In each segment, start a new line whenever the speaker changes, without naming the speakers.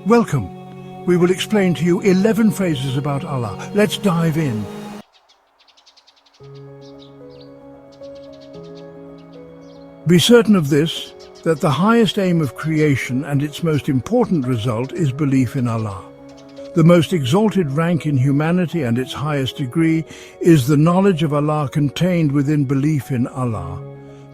Welcome. We will explain to you 11 phrases about Allah. Let's dive in. Be certain of this, that the highest aim of creation and its most important result is belief in Allah. The most exalted rank in humanity and its highest degree is the knowledge of Allah contained within belief in Allah.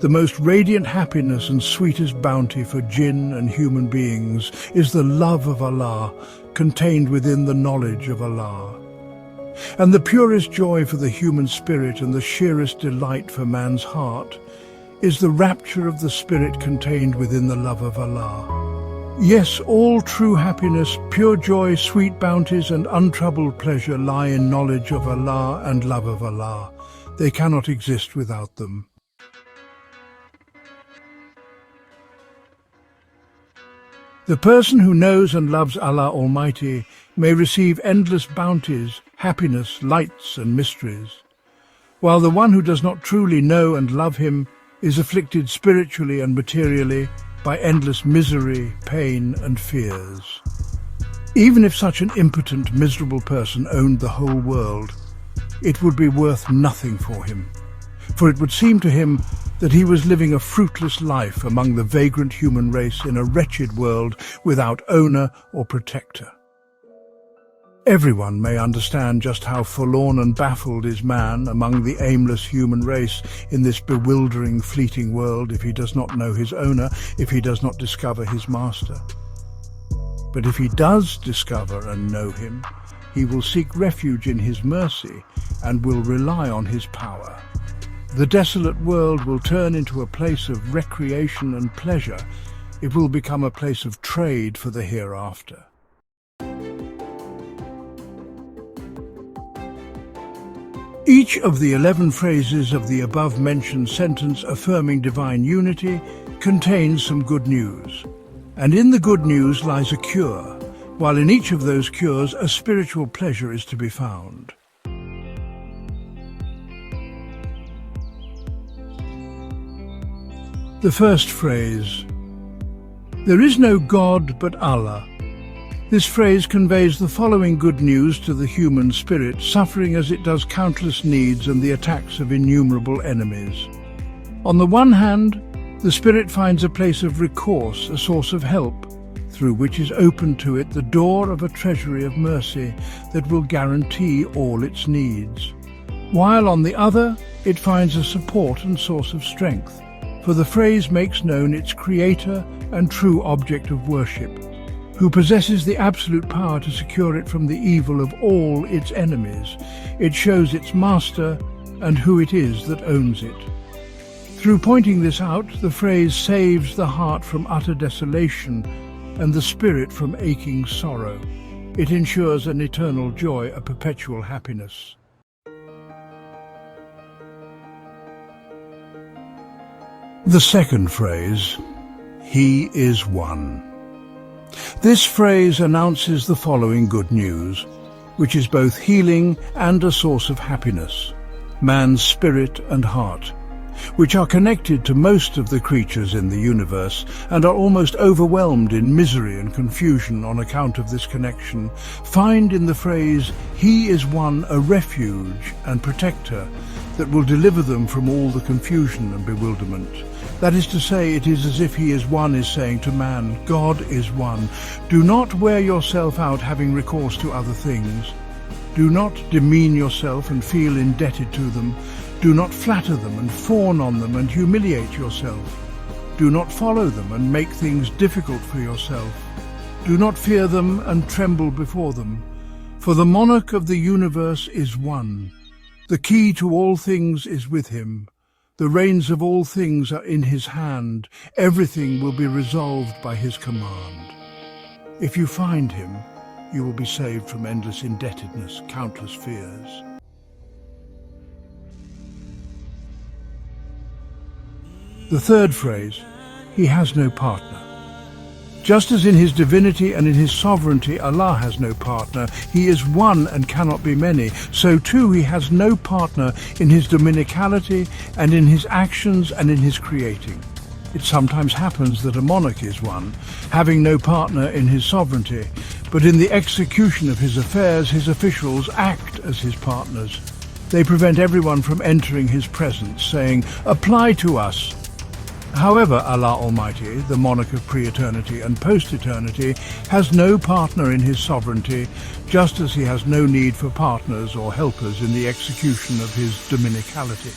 The most radiant happiness and sweetest bounty for jinn and human beings is the love of Allah contained within the knowledge of Allah. And the purest joy for the human spirit and the sheerest delight for man's heart is the rapture of the spirit contained within the love of Allah. Yes, all true happiness, pure joy, sweet bounties and untroubled pleasure lie in knowledge of Allah and love of Allah. They cannot exist without them. The person who knows and loves Allah Almighty may receive endless bounties, happiness, lights and mysteries, while the one who does not truly know and love Him is afflicted spiritually and materially by endless misery, pain and fears. Even if such an impotent, miserable person owned the whole world, it would be worth nothing for him, for it would seem to him that he was living a fruitless life among the vagrant human race in a wretched world without owner or protector. Everyone may understand just how forlorn and baffled is man among the aimless human race in this bewildering, fleeting world if he does not know his owner, if he does not discover his master. But if he does discover and know him, he will seek refuge in his mercy and will rely on his power. The desolate world will turn into a place of recreation and pleasure. It will become a place of trade for the hereafter. Each of the 11 phrases of the above-mentioned sentence affirming divine unity contains some good news. And in the good news lies a cure, while in each of those cures a spiritual pleasure is to be found. The first phrase, "There is no God but Allah." This phrase conveys the following good news to the human spirit, suffering as it does countless needs and the attacks of innumerable enemies. On the one hand, the spirit finds a place of recourse, a source of help, through which is opened to it the door of a treasury of mercy that will guarantee all its needs. While on the other, it finds a support and source of strength, for the phrase makes known its creator and true object of worship, who possesses the absolute power to secure it from the evil of all its enemies. It shows its master and who it is that owns it. Through pointing this out, the phrase saves the heart from utter desolation and the spirit from aching sorrow. It ensures an eternal joy, a perpetual happiness. The second phrase, "He is one." This phrase announces the following good news, which is both healing and a source of happiness: man's spirit and heart, which are connected to most of the creatures in the universe and are almost overwhelmed in misery and confusion on account of this connection, find in the phrase, "He is one," a refuge and protector that will deliver them from all the confusion and bewilderment. That is to say, it is as if He is one is saying to man, God is one. Do not wear yourself out having recourse to other things. Do not demean yourself and feel indebted to them. Do not flatter them and fawn on them and humiliate yourself. Do not follow them and make things difficult for yourself. Do not fear them and tremble before them. For the monarch of the universe is one. The key to all things is with Him. The reins of all things are in His hand. Everything will be resolved by His command. If you find Him, you will be saved from endless indebtedness, countless fears. The third phrase, "He has no partner." Just as in His divinity and in His sovereignty Allah has no partner, He is one and cannot be many, so too He has no partner in His dominicality and in His actions and in His creating. It sometimes happens that a monarch is one, having no partner in his sovereignty, but in the execution of his affairs, his officials act as his partners. They prevent everyone from entering his presence, saying, "Apply to us." However, Allah Almighty, the monarch of pre-eternity and post-eternity, has no partner in his sovereignty, just as he has no need for partners or helpers in the execution of his dominicality.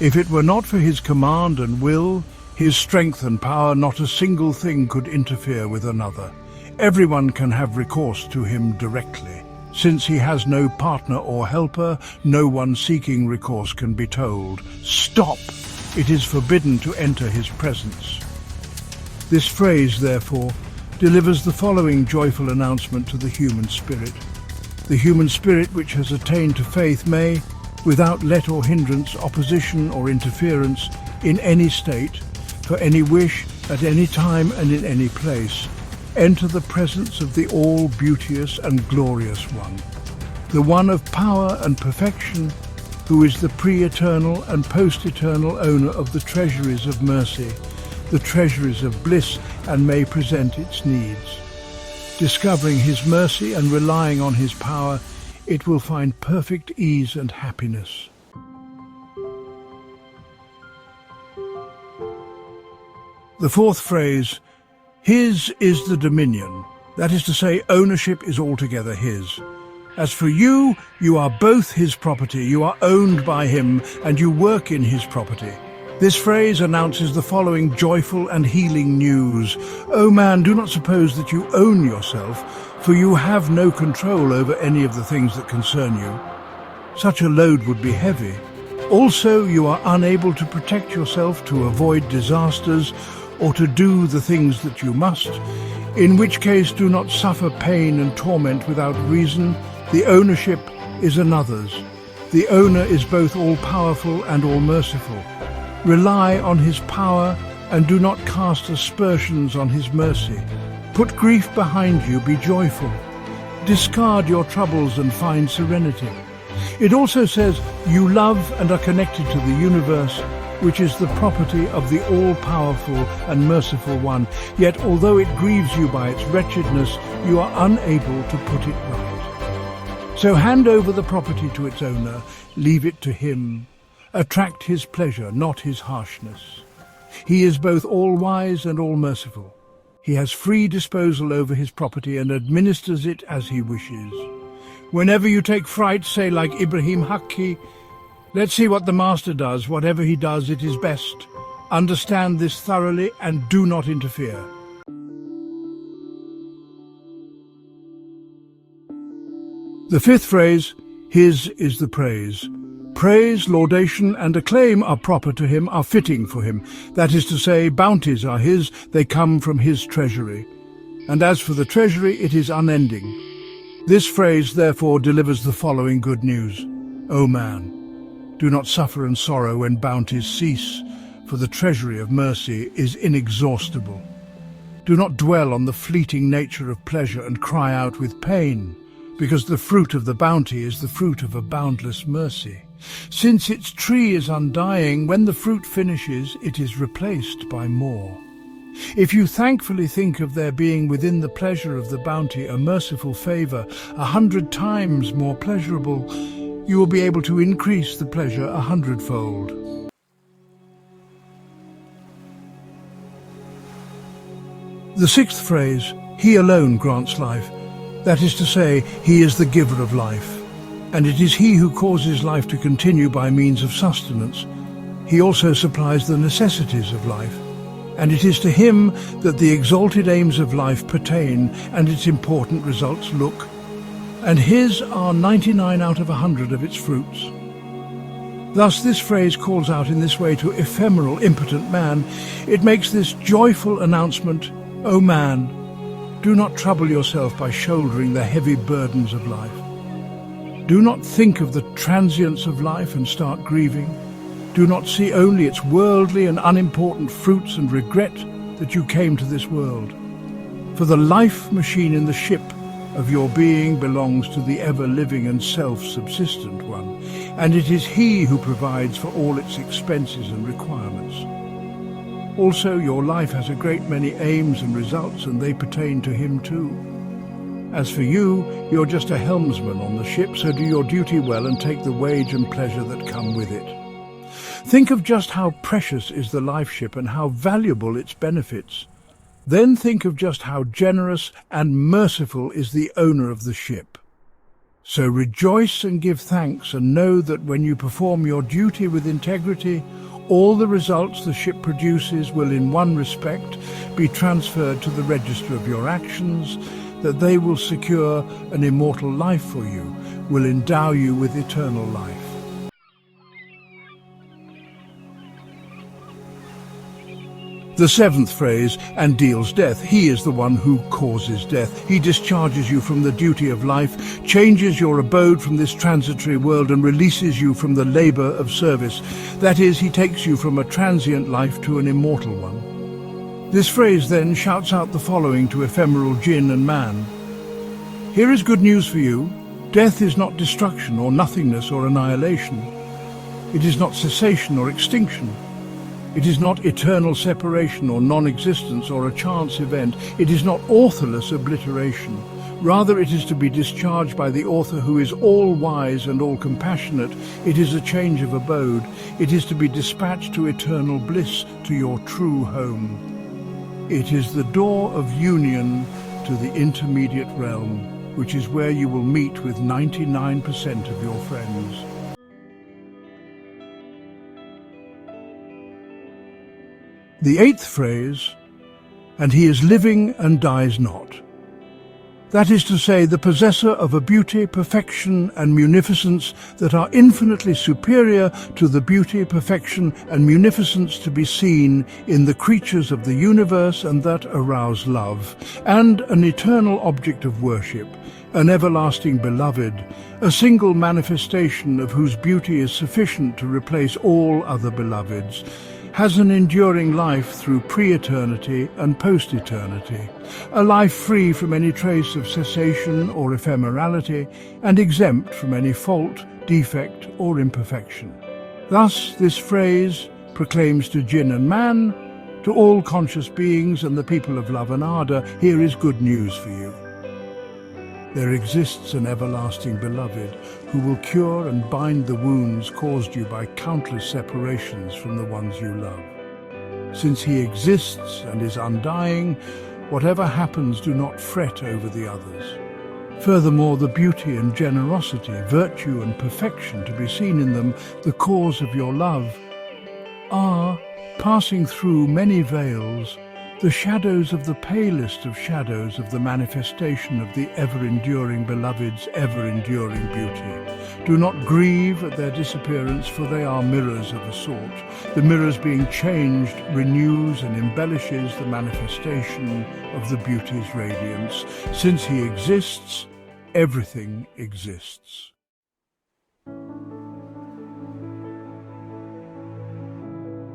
If it were not for his command and will, his strength and power, not a single thing could interfere with another. Everyone can have recourse to him directly. Since he has no partner or helper, no one seeking recourse can be told, "Stop! It is forbidden to enter his presence." This phrase, therefore, delivers the following joyful announcement to the human spirit. The human spirit which has attained to faith may, without let or hindrance, opposition or interference, in any state, for any wish, at any time and in any place, enter the presence of the all-beauteous and glorious one, the one of power and perfection, who is the pre-eternal and post-eternal owner of the treasuries of mercy, the treasuries of bliss, and may present its needs. Discovering his mercy and relying on his power, it will find perfect ease and happiness. The fourth phrase, "His is the dominion," that is to say, ownership is altogether his. As for you, you are both his property, you are owned by him, and you work in his property. This phrase announces the following joyful and healing news. O man, do not suppose that you own yourself, for you have no control over any of the things that concern you. Such a load would be heavy. Also, you are unable to protect yourself, to avoid disasters, or to do the things that you must, in which case do not suffer pain and torment without reason. The ownership is another's. The owner is both all-powerful and all-merciful. Rely on his power and do not cast aspersions on his mercy. Put grief behind you, be joyful. Discard your troubles and find serenity. It also says, you love and are connected to the universe, which is the property of the all-powerful and merciful one. Yet although it grieves you by its wretchedness, you are unable to put it right. So hand over the property to its owner, leave it to him. Attract his pleasure, not his harshness. He is both all-wise and all-merciful. He has free disposal over his property and administers it as he wishes. Whenever you take fright, say like Ibrahim Hakki, "Let's see what the master does. Whatever he does, it is best. Understand this thoroughly and do not interfere." The fifth phrase, "His is the praise." Praise, laudation and acclaim are proper to him, are fitting for him. That is to say, bounties are his, they come from his treasury. And as for the treasury, it is unending. This phrase, therefore, delivers the following good news. O man, do not suffer and sorrow when bounties cease, for the treasury of mercy is inexhaustible. Do not dwell on the fleeting nature of pleasure and cry out with pain, because the fruit of the bounty is the fruit of a boundless mercy. Since its tree is undying, when the fruit finishes, it is replaced by more. If you thankfully think of there being within the pleasure of the bounty a merciful favour 100 times more pleasurable, you will be able to increase the pleasure 100-fold. The sixth phrase, "He alone grants life," that is to say, he is the giver of life, and it is he who causes life to continue by means of sustenance. He also supplies the necessities of life, and it is to him that the exalted aims of life pertain and its important results look, and his are 99 out of 100 of its fruits. Thus this phrase calls out in this way to ephemeral, impotent man. It makes this joyful announcement, O man, do not trouble yourself by shouldering the heavy burdens of life. Do not think of the transience of life and start grieving. Do not see only its worldly and unimportant fruits and regret that you came to this world. For the life machine in the ship of your being belongs to the ever-living and self-subsistent one, and it is he who provides for all its expenses and requirements. Also, your life has a great many aims and results, and they pertain to him too. As for you, you're just a helmsman on the ship, so do your duty well and take the wage and pleasure that come with it. Think of just how precious is the life ship and how valuable its benefits. Then think of just how generous and merciful is the owner of the ship. So rejoice and give thanks, and know that when you perform your duty with integrity, all the results the ship produces will in one respect be transferred to the register of your actions, that they will secure an immortal life for you, will endow you with eternal life. The seventh phrase, and deals death. He is the one who causes death. He discharges you from the duty of life, changes your abode from this transitory world, and releases you from the labor of service. That is, he takes you from a transient life to an immortal one. This phrase then shouts out the following to ephemeral jinn and man. Here is good news for you. Death is not destruction or nothingness or annihilation. It is not cessation or extinction. It is not eternal separation or non-existence or a chance event. It is not authorless obliteration. Rather, it is to be discharged by the author who is all-wise and all-compassionate. It is a change of abode. It is to be dispatched to eternal bliss, to your true home. It is the door of union to the intermediate realm, which is where you will meet with 99% of your friends. The eighth phrase, and he is living and dies not. That is to say, the possessor of a beauty, perfection and munificence that are infinitely superior to the beauty, perfection and munificence to be seen in the creatures of the universe and that arouse love, and an eternal object of worship, an everlasting beloved, a single manifestation of whose beauty is sufficient to replace all other beloveds, has an enduring life through pre-eternity and post-eternity, a life free from any trace of cessation or ephemerality, and exempt from any fault, defect or imperfection. Thus, this phrase proclaims to jinn and man, to all conscious beings and the people of love and ardour, here is good news for you. There exists an everlasting beloved who will cure and bind the wounds caused you by countless separations from the ones you love. Since he exists and is undying, whatever happens, do not fret over the others. Furthermore, the beauty and generosity, virtue and perfection to be seen in them, the cause of your love, are, passing through many veils, the shadows of the palest of shadows of the manifestation of the ever-enduring beloved's ever-enduring beauty. Do not grieve at their disappearance, for they are mirrors of a sort. The mirrors being changed renews and embellishes the manifestation of the beauty's radiance. Since he exists, everything exists.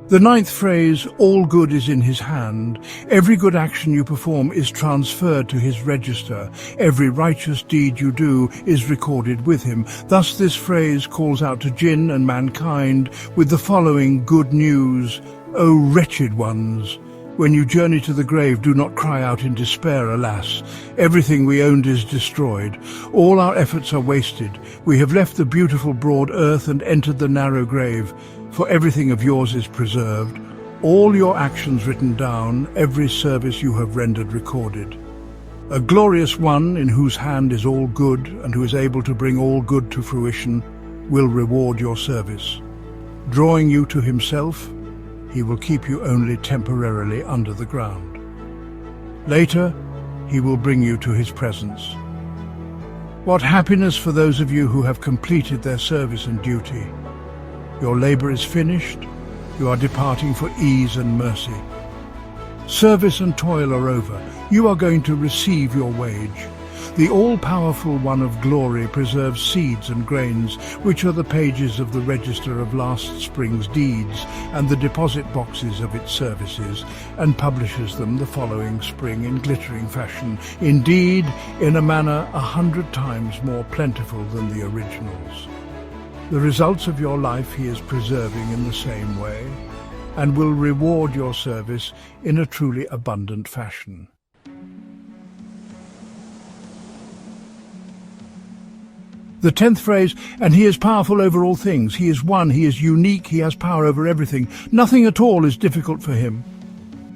The ninth phrase, all good is in his hand. Every good action you perform is transferred to his register. Every righteous deed you do is recorded with him. Thus this phrase calls out to jinn and mankind with the following good news. O wretched ones! When you journey to the grave, do not cry out in despair, alas. Everything we owned is destroyed. All our efforts are wasted. We have left the beautiful broad earth and entered the narrow grave. For everything of yours is preserved, all your actions written down, every service you have rendered recorded. A glorious one in whose hand is all good and who is able to bring all good to fruition will reward your service. Drawing you to himself, he will keep you only temporarily under the ground. Later, he will bring you to his presence. What happiness for those of you who have completed their service and duty. Your labor is finished. You are departing for ease and mercy. Service and toil are over. You are going to receive your wage. The all-powerful one of glory preserves seeds and grains, which are the pages of the register of last spring's deeds and the deposit boxes of its services, and publishes them the following spring in glittering fashion, indeed, in a manner 100 times more plentiful than the originals. The results of your life he is preserving in the same way. and will reward your service in a truly abundant fashion. The 10th phrase, and he is powerful over all things. He is one, he is unique, he has power over everything. Nothing at all is difficult for him.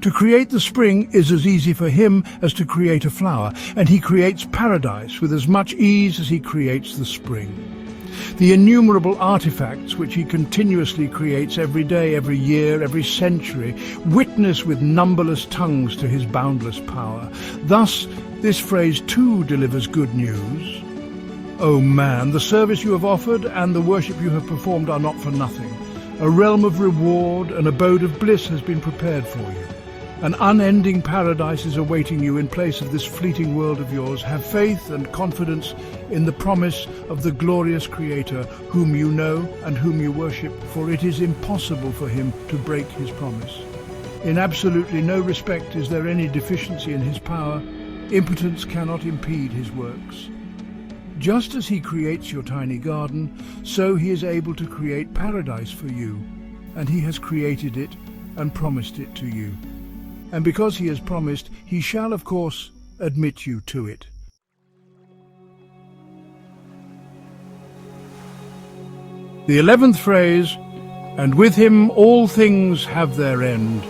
To create the spring is as easy for him as to create a flower, and he creates paradise with as much ease as he creates the spring. The innumerable artifacts which he continuously creates every day, every year, every century, witness with numberless tongues to his boundless power. Thus, this phrase too delivers good news. O man, the service you have offered and the worship you have performed are not for nothing. A realm of reward, an abode of bliss has been prepared for you. An unending paradise is awaiting you in place of this fleeting world of yours. Have faith and confidence in the promise of the glorious Creator, whom you know and whom you worship, for it is impossible for him to break his promise. In absolutely no respect is there any deficiency in his power. Impotence cannot impede his works. Just as he creates your tiny garden, so he is able to create paradise for you, and he has created it and promised it to you. And because he has promised, he shall, of course, admit you to it. The 11th phrase, and with him all things have their end.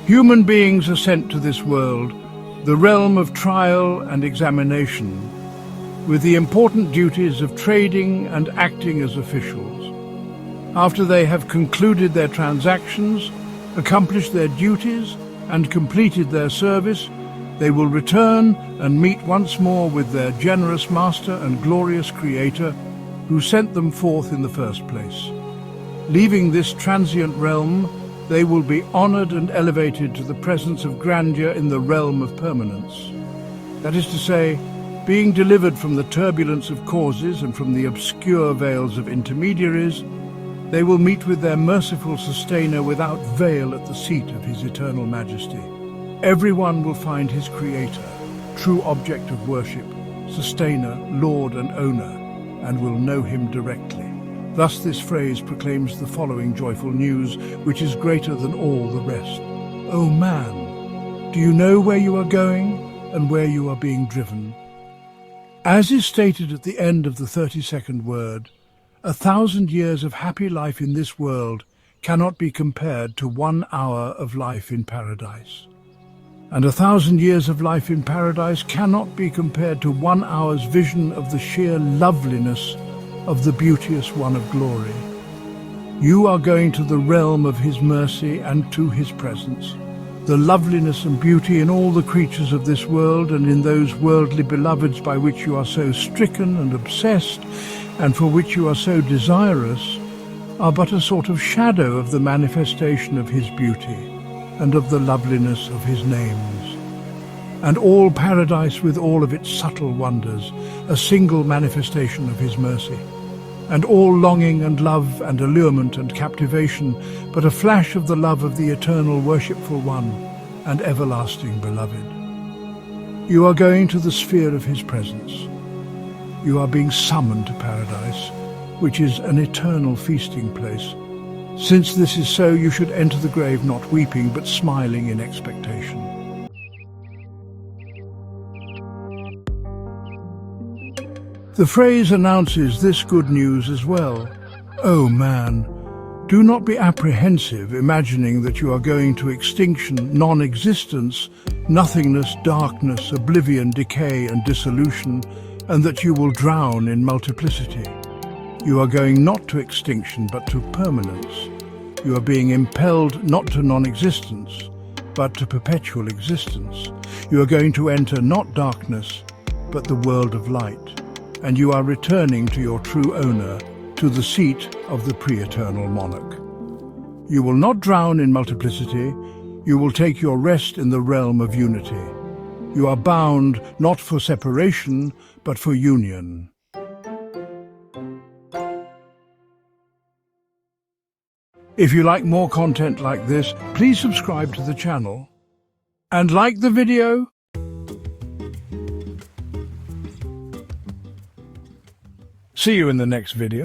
Human beings are sent to this world, the realm of trial and examination, with the important duties of trading and acting as officials. After they have concluded their transactions, accomplished their duties, and completed their service, they will return and meet once more with their generous Master and glorious Creator, who sent them forth in the first place. Leaving this transient realm, they will be honored and elevated to the presence of grandeur in the realm of permanence. That is to say, being delivered from the turbulence of causes and from the obscure veils of intermediaries, they will meet with their merciful sustainer without veil at the seat of his eternal majesty. Everyone will find his Creator, true object of worship, sustainer, Lord and owner, and will know him directly. Thus this phrase proclaims the following joyful news, which is greater than all the rest. O man, do you know where you are going and where you are being driven? As is stated at the end of the 32nd word, 1,000 years of happy life in this world cannot be compared to 1 hour of life in paradise. And 1,000 years of life in paradise cannot be compared to 1 hour's vision of the sheer loveliness of the beauteous one of glory. You are going to the realm of his mercy and to his presence. The loveliness and beauty in all the creatures of this world and in those worldly beloveds by which you are so stricken and obsessed and for which you are so desirous are but a sort of shadow of the manifestation of his beauty and of the loveliness of his names. And all paradise with all of its subtle wonders, a single manifestation of his mercy. And all longing and love and allurement and captivation, but a flash of the love of the eternal worshipful one and everlasting beloved. You are going to the sphere of his presence. You are being summoned to paradise, which is an eternal feasting place. Since this is so, you should enter the grave not weeping, but smiling in expectation. The phrase announces this good news as well. O man, do not be apprehensive, imagining that you are going to extinction, non-existence, nothingness, darkness, oblivion, decay and dissolution, and that you will drown in multiplicity. You are going not to extinction, but to permanence. You are being impelled not to non-existence, but to perpetual existence. You are going to enter not darkness, but the world of light. And you are returning to your true owner, to the seat of the pre-eternal monarch. You will not drown in multiplicity, you will take your rest in the realm of unity. You are bound not for separation, but for union. If you like more content like this, please subscribe to the channel and like the video. See you in the next video.